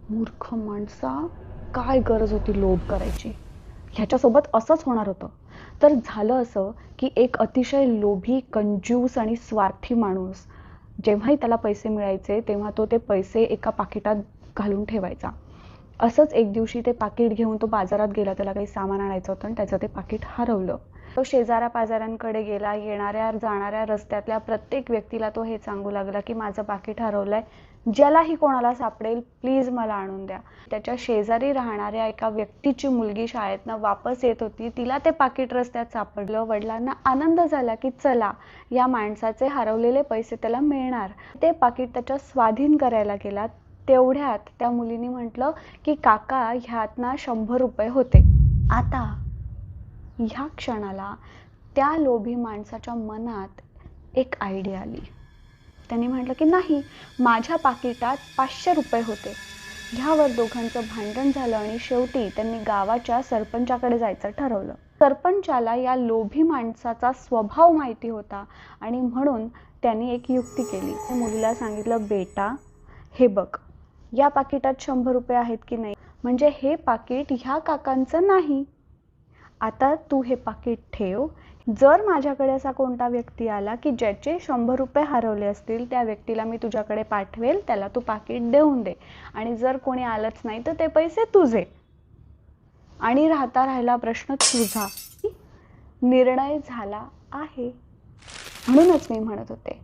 मूर्ख माणसा, काय गरज होती लोभ करायची? ह्याच्यासोबत असंच होणार होतं. तर झालं असं की एक अतिशय लोभी, कंजूस आणि स्वार्थी माणूस जेव्हाही त्याला पैसे मिळायचे तेव्हा तो ते पैसे एका पाकिटात घालून ठेवायचा. असंच एक दिवशी ते पाकिट घेऊन तो बाजारात गेला. त्याला काही सामान आणायचं होतं आणि त्याचं ते पाकिट हरवलं. तो शेजाऱ्या पाजाऱ्यांकडे गेला. येणाऱ्या जाणाऱ्या रस्त्यातल्या प्रत्येक व्यक्तीला तो हे सांगू लागला की माझं पाकिट हरवलंय, ज्यालाही कोणाला सापडेल प्लीज मला आणून द्या. त्याच्या शेजारी राहणाऱ्या एका व्यक्तीची मुलगी शाळेतनं वापस येत होती. तिला ते पाकिट रस्त्यात सापडलं. वडिलांना आनंद झाला की चला, या माणसाचे हरवलेले पैसे त्याला मिळणार. ते पाकिट त्याच्या स्वाधीन करायला गेला. तेवढ्यात त्या मुलीने म्हटलं की काका, ह्यात ना 100 रुपये होते. आता ह्या क्षणाला त्या लोभी माणसाच्या मनात एक आयडिया आली. त्यांनी म्हटलं की नाही, माझ्या पाकिटात 500 रुपये होते. ह्यावर दोघांचं भांडण झालं आणि शेवटी त्यांनी गावाच्या सरपंचाकडे जायचं ठरवलं. सरपंचाला या लोभी माणसाचा स्वभाव माहिती होता आणि म्हणून त्यांनी एक युक्ती केली. मुलीला सांगितलं, बेटा हे बघ, या पाकिटात 100 रुपये आहेत की नाही, म्हणजे हे पाकिट ह्या काकांचं नाही. आता तू हे पाकिट ठेव. जर माझ्याकडे असा कोणता व्यक्ती आला की ज्याचे 100 रुपये हरवले असतील, त्या व्यक्तीला मी तुझ्याकडे पाठवेल, त्याला तू पाकिट देऊन दे. आणि जर कोणी आलंच नाही तर ते पैसे तुझे. आणि राहिला प्रश्न तुझा. निर्णय झाला आहे. म्हणूनच मी म्हणत होते